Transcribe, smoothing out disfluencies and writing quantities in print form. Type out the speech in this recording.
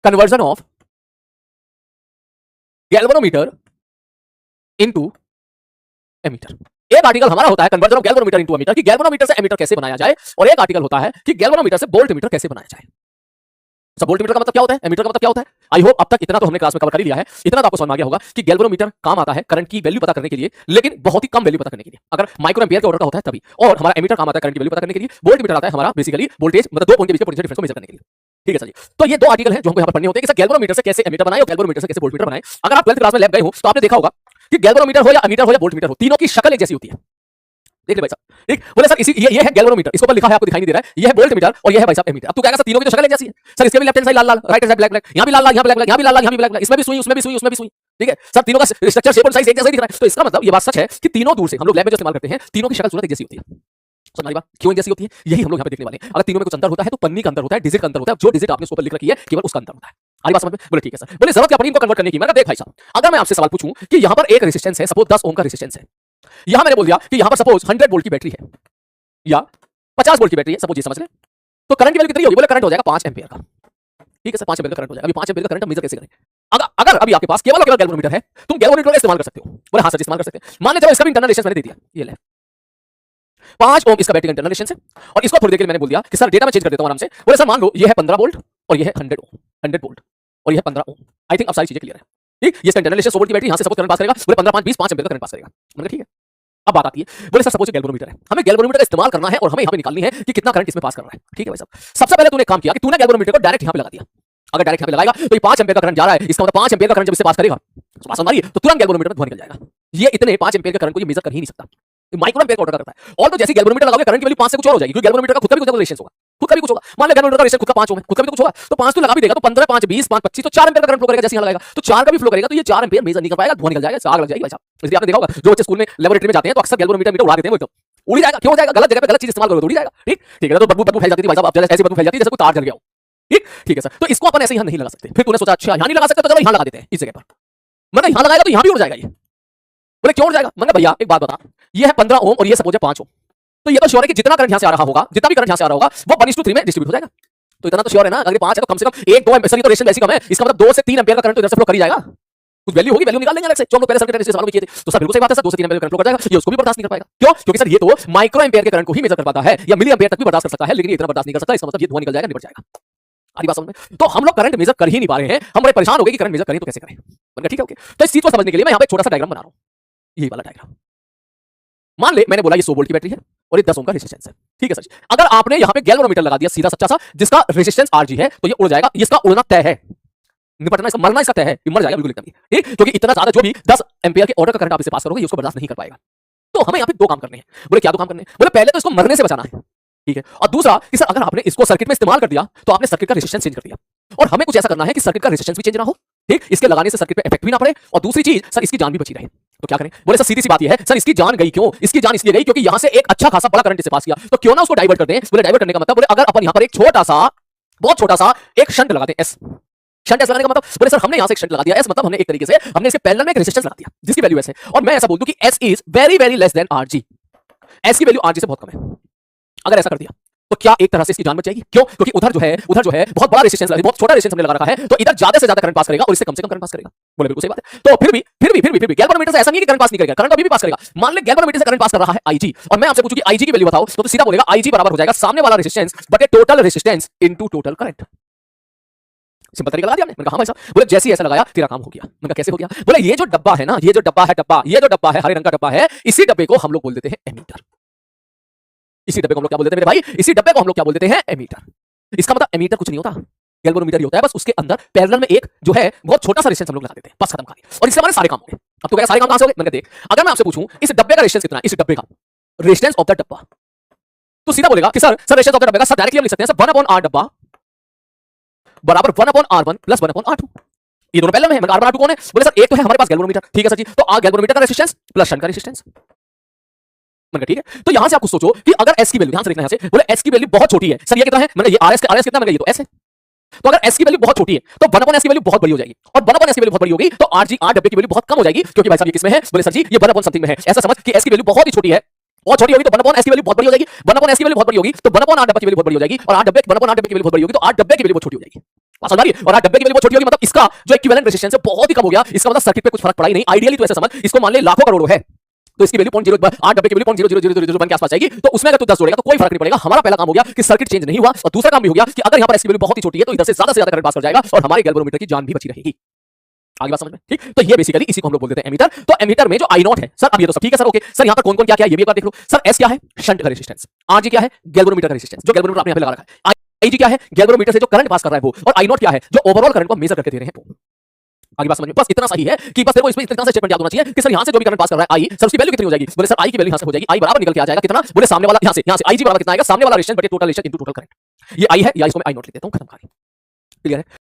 Conversion of galvanometer into ammeter. एक article हमारा होता है conversion of galvanometer into ammeter कि गैल्वेनोमीटर से एमीटर कैसे बनाया जाए, और एक आर्टिकल होता है कि गैल्वेनोमीटर से वोल्टमीटर कैसे बनाया जाए। सब वोल्टमीटर का मतलब क्या होता है, एमीटर का मतलब क्या होता है। आई होप अब तक इतना तो हमने क्लास में कवर कर ही लिया है, इतना तो आपको समझ में आ गया होगा कि गैल्वेनोमीटर काम आता है करंट की वैल्यू पता करने के लिए, लेकिन बहुत ही कम वैल्यू पता करने के लिए, अगर माइक्रो एम्पियर के ऑर्डर का होता है तभी। और हमारा एमीटर काम आता है करंट की वैल्यू पता करने के लिए, वोल्टमीटर आता है हमारा बेसिकली वोल्टेज मतलब दो पॉइंट के बीच के पोटेंशियल डिफरेंस को मेजर करने के लिए। ठीक है सर जी, तो ये दो आर्टिकल हैं जो हमको यहाँ पर पढ़ने होते हैं कि सर गैल्वेनोमीटर से कैसे एमीटर बनाए और गैल्वेनोमीटर से कैसे वोल्टमीटर बनाए। अगर आप 12th क्लास में लैब गए हो तो आपने देखा होगा कि गैल्वेनोमीटर हो या एमीटर हो या वोल्टमीटर हो, तीनों की शक्ल एक जैसी होती है। देख ले भाई साहब, ठीक बोले सर इसी ये है गैल्वेनोमीटर, इसके ऊपर लिखा है आपको दिखाई नहीं दे रहा है, ये है वोल्टमीटर और ये है भाई साहब एमीटर। अब तू कहेगा सर तीनों की तो शक्ल एक जैसी है सर, इसके भी लेफ्ट हैंड साइड लाल लाल, right hand side black black, यहां भी लाल लाल, यहां ब्लैक ब्लैक, यहां भी लाल लाल, यहां भी ब्लैक ब्लैक, इसमें भी सुई, उसमें भी सुई, उसमें भी सुई। ठीक है सर, तीनों का स्ट्रक्चर शेप और साइज एक जैसा ही दिख रहा है, तो इसका मतलब ये बात सच है कि तीनों दूर से हम लोग लैब में जो इस्तेमाल करते हैं तीनों की शक्ल सूरत एक जैसी होती है। समझ में बात क्यों जैसी होती है, यही हम लोग यहाँ पे देखने वाले हैं। अगर तीनों में कुछ अंतर होता है तो पन्नी का अंतर होता है, डिजिट का अंतर होता है, जो डिजिट आपने उसके ऊपर लिख रखी है केवल उसका अंतर होता है। आई बात समझ में? बोले ठीक है सर। बोले जरूरत क्या पड़ी इनको कन्वर्ट करने की। मैंने कहा देख भाई साहब, अगर मैं आपसे सवाल पूछूं कि यहां पर एक रेजिस्टेंस है, सपोज 10 ओम का रेजिस्टेंस है, यहां मैंने बोल दिया कि यहां पर सपोज 100 वोल्ट की बैटरी है या 50 वोल्ट की बैटरी है, सपोज ये समझ ले, तो करंट की वैल्यू कितनी होगी। बोले करंट हो जाएगा 5 एम्पीयर का। ठीक है सर, 5 एम्पीयर का करंट हो जाएगा। अभी 5 एम्पीयर का करंट हम मेजर कैसे करें। अगर अभी आपके पास केवल और केवल गैल्वेनोमीटर है, तुम गैल्वेनोमीटर का इस्तेमाल कर सकते हो। बोले हां सर इस्तेमाल कर सकते हैं। मान ले चलो इसका भी इंटरनल रेजिस्टेंस मैंने दे दिया, ये ले 5 ओम इसका बैटरी का इंटरनल रेजिस्टेंस है, और इसको थोड़ी देर के लिए मैंने बोल दिया कि सर डेटा में चेंज कर देता हूं आराम से। बोले सर मान लो ये है 15 वोल्ट और ये है 100 ओम, 100 वोल्ट और ये है 15 ओम। आई थिंक अब सारी चीजें क्लियर है। ठीक, ये इसका इंटरनल रेजिस्टेंस 100 वोल्ट की बैटरी, यहां से सपोज करंट पास करेगा। बोले 15 5 20 5 एम्पीयर का करंट पास करेगा। मैंने कहा ठीक है। अब बात आती है, बोले सर सपोज गैल्वेनोमीटर है, हमें गैल्वेनोमीटर का इस्तेमाल करना है और हमें यहां पे निकालनी है कि कितना करंट इसमें पास कर रहा है। ठीक है भाई साहब, सबसे पहले तूने काम किया कि तूने गैल्वेनोमीटर को डायरेक्ट यहां पे लगा दिया। अगर डायरेक्ट यहां पे लगाएगा तो ये 5 एम्पीयर का करंट जा रहा है, इसका मतलब 5 एम्पीयर का करंट जब इससे पास करेगा तो समझ तो तुरंत गैल्वेनोमीटर में धुआं निकल जाएगा। ये इतने 5 एम्पीयर का करंट को ये मेजर कर ही नहीं सकता, माइक्रो एम्पीयर का ऑर्डर करता है। और तो जैसे गैल्वेनोमीटर लगाओगे करंट की वैल्यू 5 से कुछ और हो जाएगी, क्योंकि गैल्वेनोमीटर का खुद का भी कुछ रेजिस्टेंस होगा, खुद का भी कुछ होगा। मान ले गैल्वेनोमीटर का रेजिस्टेंस खुद का 5 ओम है, खुद का भी तो कुछ होगा, तो 5 तो लगा भी देगा, तो 15 5 20 5 25 तो 4 एम्पीयर का करंट फ्लो करेगा। जैसे यहां लगाएगा तो 4 का भी फ्लो करेगा, तो ये 4 एम्पीयर मेजर नहीं कर पाएगा, धुआं निकल जाएगा, आग लग जाएगी भाई साहब। इसलिए आपने देखा होगा जो बच्चे स्कूल में लैबोरेटरी में जाते हैं तो अक्सर गैल्वेनोमीटर मीटर उड़ा देते हैं, वो एकदम उड़ जाएगा। क्यों हो जाएगा, गलत जगह पे गलत चीज इस्तेमाल करोगे तो उड़ जाएगा। ठीक है, तो बदबू फैल जाती है भाई साहब, अब ऐसी बदबू फैल जाती है जैसे कोई तार जल गया हो। ठीक है सर, तो इसको अपन ऐसे यहां नहीं लगा सकते। फिर तूने सोचा अच्छा यहां नहीं लगा सकते तो चलो यहां लगा देते हैं इस जगह पर। मतलब यहां लगाएगा तो यहां भी उड़ जाएगा ये। बोले क्यों उड़ जाएगा। मैंने भैया एक बात बता, ये है 15 ओम और ये सपोज है 5 ओम, तो ये तो श्योर है कि जितना करंट यहां से आ रहा होगा, जितना भी करंट यहां से आ रहा होगा वो 1:3 में डिस्ट्रीब्यूट हो जाएगा। तो इतना तो श्योर है ना, अगर 5 है तो कम से कम 1 2 एम्पीयर, तो रेजिस्टेंस वैसी कम है, इसका मतलब 2 से 3 एम्पीयर का करंट तो इधर से फ्लो कर ही जाएगा। कुछ वैल्यू होगी, वैल्यू निकाल लेंगे अलग से, जो हम लोग पहले सर्किट रेजिस्टेंस वालों में किए थे। तो सर बिल्कुल सही बात है सर, 2 से 3 एम्पीयर करंट फ्लो कर जाएगा, ये उसको भी बर्दाश्त नहीं कर पाएगा। क्यों, क्योंकि सर ये तो माइक्रो एम्पीयर के करंट को ही मेजर कर पाता है, या मिली एम्पीयर तक भी बर्दाश्त कर सकता है, लेकिन ये इतना बर्दाश्त नहीं कर सकता। इसका मतलब ये धुआं निकल जाएगा, निपट जाएगा। आधी बात समझ में। तो हम लोग करंट मेजर कर ही नहीं पा रहे हैं, हम बड़े परेशान हो गए कि करंट मेजर करें तो कैसे करें। मैंने कहा ठीक है ओके, तो इस चीज को समझने के लिए मैं यहां पे छोटा सा डायग्राम बना रहा हूं, यही वाला डायग्राम। मान ले मैंने बोला ये 100 वोल्ट की बैटरी है और ये 10 ओम का रेजिस्टेंस है। ठीक है सर, अगर आपने यहां पे गैल्वेनोमीटर लगा दिया सीधा सच्चा सा, जिसका रेजिस्टेंस Rg है, तो ये उड़ जाएगा, इसका उड़ना तय है, निपटना इसका, मरना इसका तय है, ये मर जाएगा बिल्कुल एकदम। ठीक, क्योंकि इतना ज्यादा जो भी 10 एम्पीयर के ऑर्डर का करंट आप इसे पास करोगे, ये उसको बर्दाश्त नहीं कर पाएगा। तो हमें यहां पे दो काम करने हैं। बोले क्या दो काम करने हैं। बोले पहले तो इसको मरने से बचाना है, ठीक है, और दूसरा कि सर अगर आपने इसको सर्किट में इस्तेमाल कर दिया तो आपने सर्किट का रेजिस्टेंस चेंज कर दिया, और हमें कुछ ऐसा करना है कि सर्किट का रेजिस्टेंस भी चेंज ना हो। ठीक, इसके लगाने से सर्किट पे इफेक्ट भी ना पड़े, और दूसरी चीज सर इसकी जान भी बची रहे। तो क्या करें। बोले सर सीधी सी बात ये है, सर इसकी जान गई क्यों, इसकी जान इसलिए गई क्योंकि यहां से एक अच्छा खासा बड़ा करंट इसे पास किया, तो क्यों ना उसको डाइवर्ट कर दें। बोले डाइवर्ट करने का मतलब, बोले अगर अपन यहां पर एक छोटा सा, बहुत छोटा सा एक शंट लगाते हैं, एस शंट एस लगाने का मतलब, बोले सर हमने यहां से एक शंट लगा दिया, एस मतलब हमने एक तरीके से हमने इसके पैरेलल में एक रेजिस्टेंस लगा दिया जिसकी वैल्यू एस है, और मैं ऐसा बोल दूं कि S is very very less than Rg, S की वैल्यू Rg से बहुत कम है। अगर ऐसा कर दिया तो क्या एक तरह से इसकी जान बच जाएगी। क्यों, क्योंकि उधर जो है बहुत बड़ा रेजिस्टेंस, बहुत छोटा रेजिस्टेंस हमने लगा रखा है, तो इधर ज्यादा से ज्यादा करंट पास करेगा और इससे कम से कम करंट पास करेगा। बोले बिल्कुल सही बात है। तो फिर भी गैल्वेनोमीटर से ऐसा नहीं है कि करंट पास नहीं करेगा, करंट अभी भी पास करेगा। मान ले गैल्वेनोमीटर से करंट पास कर रहा है Ig, और मैं आपसे पूछूं कि Ig की वैल्यू बताओ, तो सीधा बोलेगा Ig बराबर हो जाएगा सामने वाला रेजिस्टेंस बटे total resistance into total current. Simple तरीका लगा दिया हमने। मैंने कहा हां भाई साहब। बोले जैसे ही ऐसा लगाया तेरा काम हो गया। मैंने कहा कैसे हो गया। बोले ये जो डब्बा है ना, ये जो डब्बा है हरे रंग का डब्बा है, इसी डब्बे को हम लोग बोल देते हैं एमीटर। इसी डब्बे को हम लोग क्या बोल देते हैं मेरे भाई, इसी डब्बे को हम लोग क्या बोल देते हैं एमीटर। इसका मतलब एमीटर कुछ नहीं होता, गैल्वेनोमीटर ही होता है, बस उसके अंदर पैरेलल में एक जो है बहुत छोटा सा रेजिस्टेंस हम लोग लगा देते हैं, बस खत्म कहानी, और इससे हमारे सारे काम हो गए। अब तो क्या सारे काम कहां से हो गए। मैंने देख, अगर मैं आपसे पूछूं इस डब्बे का रेजिस्टेंस कितना है, इस डब्बे का रेजिस्टेंस ऑफ द डब्बा, तो सीधा बोलेगा कि सर रेजिस्टेंस ऑफ द डब्बे का सर डायरेक्टली हम लिख सकते हैं सर 1/r डब्बा बराबर 1/r1 प्लस 1/r2। ये दोनों पैरेलल में है। मैं R1 R2 कौन है। बोले सर एक तो है हमारे पास गैल्वेनोमीटर, ठीक है सर जी, तो आ गैल्वेनोमीटर का रेजिस्टेंस प्लस शंट का रेजिस्टेंस। मैंने ठीक है, तो यहां से आप कुछ सोचो कि अगर S की वैल्यू, ध्यान से देखना, यहां से बोले S की वैल्यू बहुत छोटी है सर, ये कितना है, मैंने ये RS कितना, मैंने ये तो S है, तो अगर S की वैल्यू बहुत छोटी है तो 1/s की वैल्यू बहुत बड़ी हो जाएगी, और 1/s की वैल्यू बहुत बड़ी होगी तो Rg R डब्ल्यू की वैल्यू बहुत कम हो जाएगी, क्योंकि भाई साहब ये किसमें है। बोले सर जी ये 1/, समथिंग में है। ऐसा समझ कि S की वैल्यू बहुत ही छोटी है, बहुत छोटी होगी तो 1/s की वैल्यू बहुत बड़ी हो जाएगी, 1/s की वैल्यू बहुत बड़ी होगी तो 1/r डब्ल्यू की वैल्यू बहुत बड़ी हो जाएगी, और R डब्ल्यू की वैल्यू बहुत बड़ी होगी तो R डब्ल्यू की वैल्यू बहुत छोटी हो जाएगी। समझ आ रही है? और आज डब्बे की वैल्यू बहुत छोटी होगी, मतलब इसका जो इक्विवेलेंट रेजिस्टेंस है बहुत ही कम हो गया, इसका मतलब सर्किट पे कुछ फर्क पड़ा ही नहीं। आइडियली तो ऐसे समझ, इसको मान ले लाखों करोड़ों है, तो इसकी वैल्यू 8 डब्बे की वैल्यू 0.00001 के आसपास जाएगी, तो उसमें अगर तू 10 जोड़ेगा तो कोई फर्क नहीं पड़ेगा। हमारा पहला काम हो गया कि सर्किट चेंज नहीं हुआ, और दूसरा काम भी हो गया कि अगर यहां पर इसकी वैल्यू बहुत ही छोटी है तो इधर से ज्यादा करंट पास कर जाएगा और हमारे गैल्वेनोमीटर की जान भी बची रहेगी। आगे बात समझ में? ठीक, तो ये बेसिकली इसी को हम लोग बोल देते हैं एमीटर। तो एमीटर में जो आई नॉट है सर, अब ये तो सब ठीक है सर, ओके सर, यहां पर कौन कौन क्या क्या है ये भी एक बार देख लो सर। एस क्या है? शंट का रेजिस्टेंस। आर जी क्या है? गैल्वेनोमीटर का रेजिस्टेंस, जो गैल्वेनोमीटर आपने यहां पे लगा रखा है। आई जी क्या है? गैल्वेनोमीटर से जो करंट पास कर रहा है वो। और आई नॉट क्या है? जो ओवरऑल करंट को मेजर करके दे रहे हैं वो। आगे बात समझ में? बस इतना सही है कि बस तेरे को इसमें इतना सा स्टेटमेंट याद होना चाहिए कि सर यहां से जो भी करंट पास कर रहा है आई, सर उसकी वैल्यू कितनी हो जाएगी? बोले सर आई की वैल्यू यहां से हो जाएगी, आई बराबर निकल के आ जाएगा कितना? बोले सामने वाला यहां से आई जी बराबर कितना आएगा? सामने वाला रेजिस्टेंस बटे total resistance into total current. ये आई है, या इसको मैं आई नॉट लिख देता हूं, खत्म कहानी। क्लियर है?